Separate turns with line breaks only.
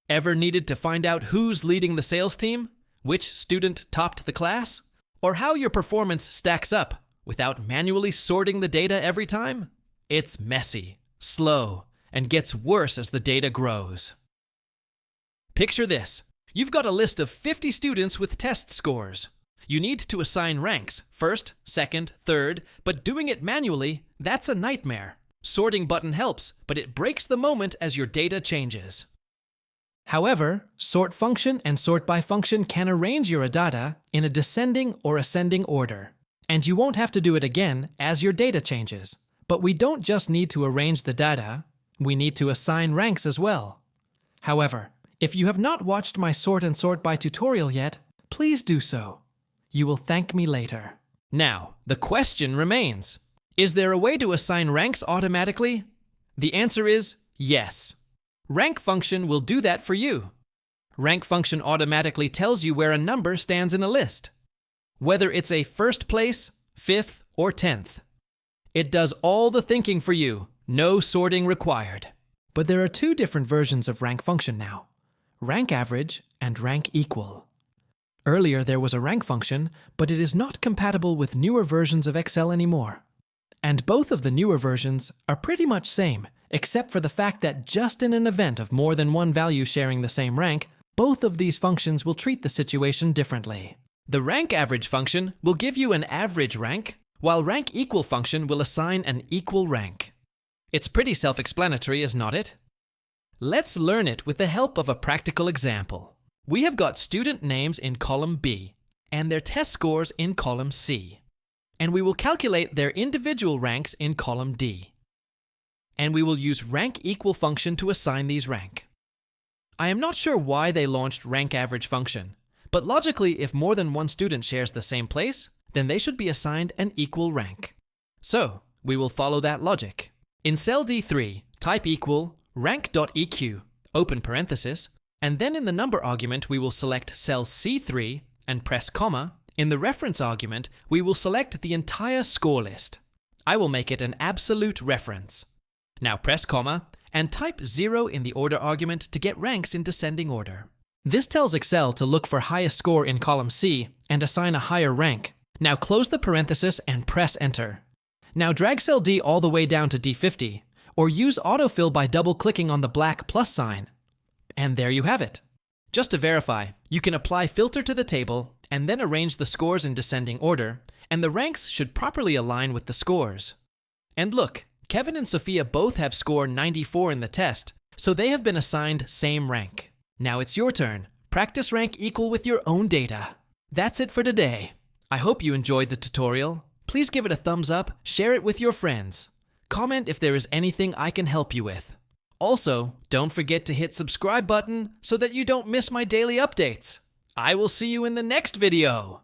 Ever needed to find out who's leading the sales team, which student topped the class, or how your performance stacks up without manually sorting the data every time? It's messy, slow, and gets worse as the data grows. Picture this. You've got a list of 50 students with test scores. You need to assign ranks, first, second, third, but doing it manually, that's a nightmare. Sorting button helps, but it breaks the moment as your data changes. However, sort function and sort by function can arrange your data in a descending or ascending order, and you won't have to do it again as your data changes. But we don't just need to arrange the data, we need to assign ranks as well. However, if you have not watched my sort and sort by tutorial yet, please do so. You will thank me later. Now, the question remains. Is there a way to assign ranks automatically? The answer is yes. Rank function will do that for you. Rank function automatically tells you where a number stands in a list, whether it's a first place, 5th, or 10th. It does all the thinking for you, no sorting required. But there are two different versions of rank function now, rank average and rank equal. Earlier there was a rank function, but it is not compatible with newer versions of Excel anymore. And both of the newer versions are pretty much same, except for the fact that just in an event of more than one value sharing the same rank, both of these functions will treat the situation differently. The rank average function will give you an average rank, while rank equal function will assign an equal rank. It's pretty self-explanatory, is not it? Let's learn it with the help of a practical example. We have got student names in column B and their test scores in column C. And we will calculate their individual ranks in column D. And we will use rank equal function to assign these rank. I am not sure why they launched rank average function, but logically if more than one student shares the same place, then they should be assigned an equal rank. So, we will follow that logic. In cell D3, type equal RANK.EQ, open parenthesis, and then in the number argument we will select cell C3 and press comma. In the reference argument, we will select the entire score list. I will make it an absolute reference. Now press comma and type 0 in the order argument to get ranks in descending order. This tells Excel to look for highest score in column C and assign a higher rank. Now close the parenthesis and press enter. Now drag cell D all the way down to D50, or use autofill by double-clicking on the black plus sign. And there you have it. Just to verify, you can apply filter to the table and then arrange the scores in descending order, and the ranks should properly align with the scores. And look, Kevin and Sophia both have score 94 in the test, so they have been assigned same rank. Now it's your turn. Practice rank equal with your own data. That's it for today. I hope you enjoyed the tutorial. Please give it a thumbs up, share it with your friends. Comment if there is anything I can help you with. Also, don't forget to hit subscribe button so that you don't miss my daily updates. I will see you in the next video.